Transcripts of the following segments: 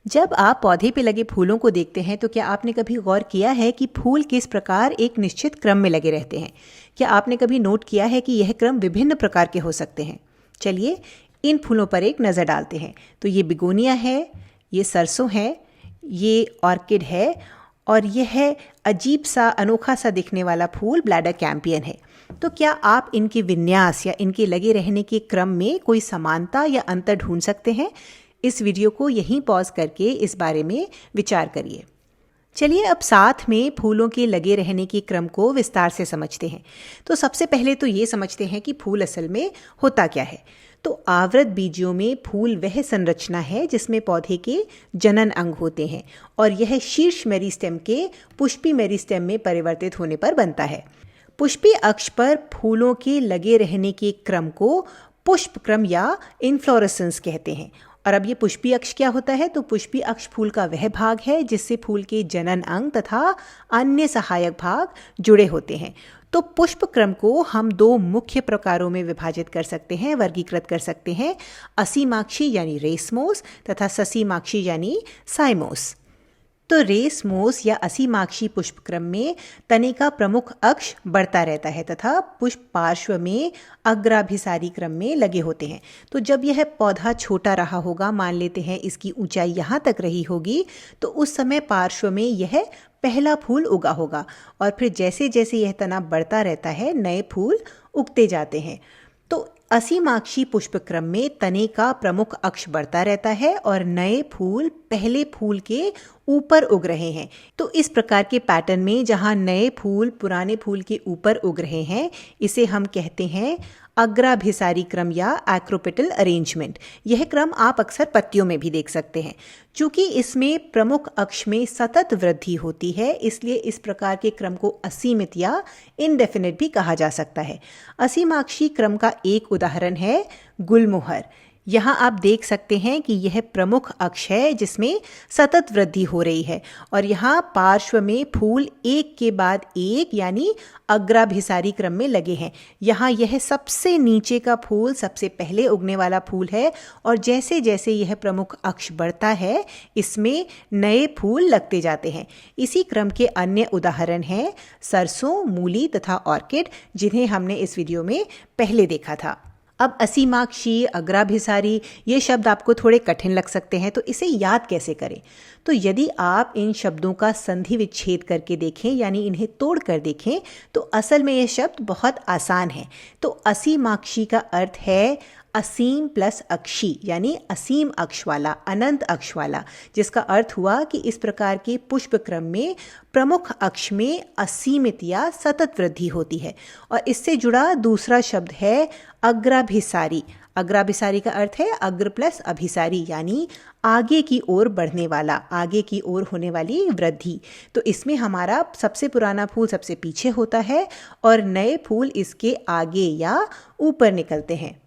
जब आप पौधे पे लगे फूलों को देखते हैं तो क्या आपने कभी गौर किया है कि फूल किस प्रकार एक निश्चित क्रम में लगे रहते हैं? क्या आपने कभी नोट किया है कि यह क्रम विभिन्न प्रकार के हो सकते हैं? चलिए इन फूलों पर एक नज़र डालते हैं। तो ये बिगोनिया है, ये सरसों है, ये ऑर्किड है और यह है अजीब सा अनोखा सा दिखने वाला फूल ब्लैडर कैंपियन है। तो क्या आप इनके विन्यास या इनके लगे रहने के क्रम में कोई समानता या अंतर ढूंढ सकते हैं? इस वीडियो को यहीं पॉज करके इस बारे में विचार करिए। चलिए अब साथ में फूलों के लगे रहने के क्रम को विस्तार से समझते हैं। तो सबसे पहले तो ये समझते हैं कि फूल असल में होता क्या है। तो आवृत बीजों में फूल वह संरचना है जिसमें पौधे के जनन अंग होते हैं और यह शीर्ष मेरिस्टेम के पुष्पी मेरिस्टेम में परिवर्तित होने पर बनता है। पुष्पी अक्ष पर फूलों के लगे रहने के क्रम को पुष्प क्रम या इन्फ्लोरेसेंस कहते हैं। और अब ये पुष्पी अक्ष क्या होता है? तो पुष्पी अक्ष फूल का वह भाग है जिससे फूल के जनन अंग तथा अन्य सहायक भाग जुड़े होते हैं। तो पुष्प क्रम को हम दो मुख्य प्रकारों में विभाजित कर सकते हैं, वर्गीकृत कर सकते हैं, असीमाक्षी यानी रेसमोस तथा ससीमाक्षी यानी साइमोस। तो रेसमोस या असीमाक्षी पुष्प क्रम में तने का प्रमुख अक्ष बढ़ता रहता है तथा पुष्प पार्श्व में अग्राभिसारी क्रम में लगे होते हैं। तो जब यह पौधा छोटा रहा होगा, मान लेते हैं इसकी ऊंचाई यहाँ तक रही होगी, तो उस समय पार्श्व में यह पहला फूल उगा होगा और फिर जैसे जैसे यह तना बढ़ता रहता है नए फूल उगते जाते हैं। तो असीमाक्षी पुष्प क्रम में तने का प्रमुख अक्ष बढ़ता रहता है और नए फूल पहले फूल के ऊपर उग रहे हैं। तो इस प्रकार के पैटर्न में जहां नए फूल पुराने फूल के ऊपर उग रहे हैं, इसे हम कहते हैं अग्राभिसारी क्रम या एक्रोपेटल अरेंजमेंट। यह क्रम आप अक्सर पत्तियों में भी देख सकते हैं। चूंकि इसमें प्रमुख अक्ष में सतत वृद्धि होती है, इसलिए इस प्रकार के क्रम को असीमित या इनडेफिनिट भी कहा जा सकता है। असीमाक्षी क्रम का एक उदाहरण है गुलमोहर। यहाँ आप देख सकते हैं कि यह प्रमुख अक्ष है जिसमें सतत वृद्धि हो रही है और यहाँ पार्श्व में फूल एक के बाद एक यानी अग्राभिसारी क्रम में लगे हैं। यहाँ यह सबसे नीचे का फूल सबसे पहले उगने वाला फूल है और जैसे जैसे यह प्रमुख अक्ष बढ़ता है इसमें नए फूल लगते जाते हैं। इसी क्रम के अन्य उदाहरण हैं सरसों, मूली तथा ऑर्किड, जिन्हें हमने इस वीडियो में पहले देखा था। अब असीमाक्षी, अग्राभिसारी ये शब्द आपको थोड़े कठिन लग सकते हैं, तो इसे याद कैसे करें? तो यदि आप इन शब्दों का संधि विच्छेद करके देखें यानी इन्हें तोड़ कर देखें तो असल में ये शब्द बहुत आसान है। तो असीमाक्षी का अर्थ है असीम प्लस अक्षी यानी असीम अक्ष वाला, अनंत अक्ष वाला, जिसका अर्थ हुआ कि इस प्रकार के पुष्प क्रम में प्रमुख अक्ष में असीमित या सतत वृद्धि होती है। और इससे जुड़ा दूसरा शब्द है अग्राभिसारी। अग्राभिसारी का अर्थ है अग्र प्लस अभिसारी यानी आगे की ओर बढ़ने वाला, आगे की ओर होने वाली वृद्धि। तो इसमें हमारा सबसे पुराना फूल सबसे पीछे होता है और नए फूल इसके आगे या ऊपर निकलते हैं।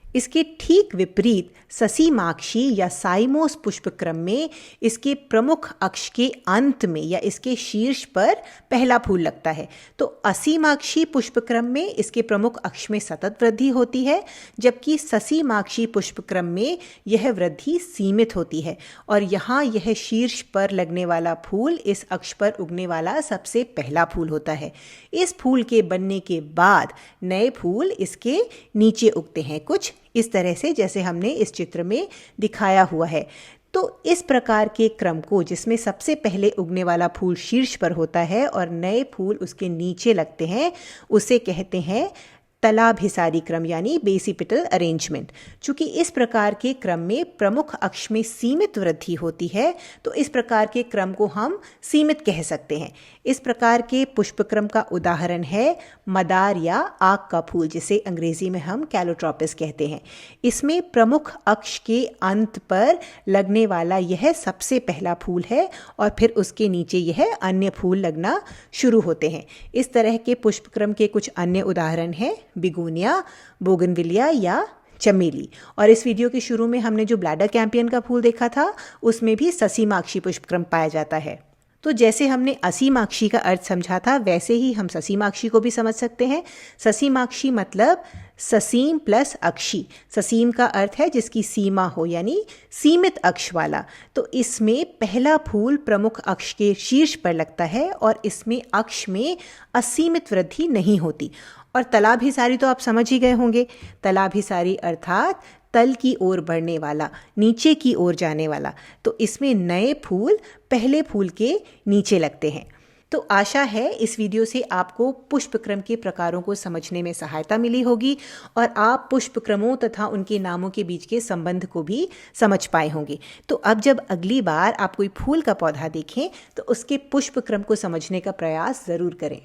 इसके ठीक विपरीत ससीमाक्षी या साइमोस पुष्प क्रम में इसके प्रमुख अक्ष के अंत में या इसके शीर्ष पर पहला फूल लगता है। तो असीमाक्षी पुष्प क्रम में इसके प्रमुख अक्ष में सतत वृद्धि होती है, जबकि ससीमाक्षी पुष्प क्रम में यह वृद्धि सीमित होती है और यहाँ यह शीर्ष पर लगने वाला फूल इस अक्ष पर उगने वाला सबसे पहला फूल होता है। इस फूल के बनने के बाद नए फूल इसके नीचे उगते हैं, कुछ इस तरह से जैसे हमने इस चित्र में दिखाया हुआ है। तो इस प्रकार के क्रम को, जिसमें सबसे पहले उगने वाला फूल शीर्ष पर होता है और नए फूल उसके नीचे लगते हैं, उसे कहते हैं तलाभिसारी क्रम यानी बेसिपिटल अरेंजमेंट। चूंकि इस प्रकार के क्रम में प्रमुख अक्ष में सीमित वृद्धि होती है, तो इस प्रकार के क्रम को हम सीमित कह सकते हैं। इस प्रकार के पुष्पक्रम का उदाहरण है मदार या आग का फूल, जिसे अंग्रेजी में हम कैलोट्रोपिस कहते हैं। इसमें प्रमुख अक्ष के अंत पर लगने वाला यह सबसे पहला फूल है और फिर उसके नीचे यह अन्य फूल लगना शुरू होते हैं। इस तरह के पुष्पक्रम के कुछ अन्य उदाहरण हैं बिगोनिया, बोगनविलिया या चमेली। और इस वीडियो के शुरू में हमने जो ब्लैडर कैंपियन का फूल देखा था, उसमें भी ससीमाक्षी पुष्पक्रम पाया जाता है। तो जैसे हमने असीमाक्षी का अर्थ समझा था, वैसे ही हम ससीमाक्षी को भी समझ सकते हैं। ससीमाक्षी मतलब ससीम प्लस अक्षी। ससीम का अर्थ है जिसकी सीमा हो, यानी सीमित अक्ष वाला। तो इसमें पहला फूल प्रमुख अक्ष के शीर्ष पर लगता है और इसमें अक्ष में असीमित वृद्धि नहीं होती। और तलाभिसारी तो आप समझ ही गए होंगे। तलाभिसारी अर्थात तल की ओर बढ़ने वाला, नीचे की ओर जाने वाला। तो इसमें नए फूल पहले फूल के नीचे लगते हैं। तो आशा है इस वीडियो से आपको पुष्पक्रम के प्रकारों को समझने में सहायता मिली होगी और आप पुष्पक्रमों तथा उनके नामों के बीच के संबंध को भी समझ पाए होंगे। तो अब जब अगली बार आप कोई फूल का पौधा देखें तो उसके पुष्पक्रम को समझने का प्रयास ज़रूर करें।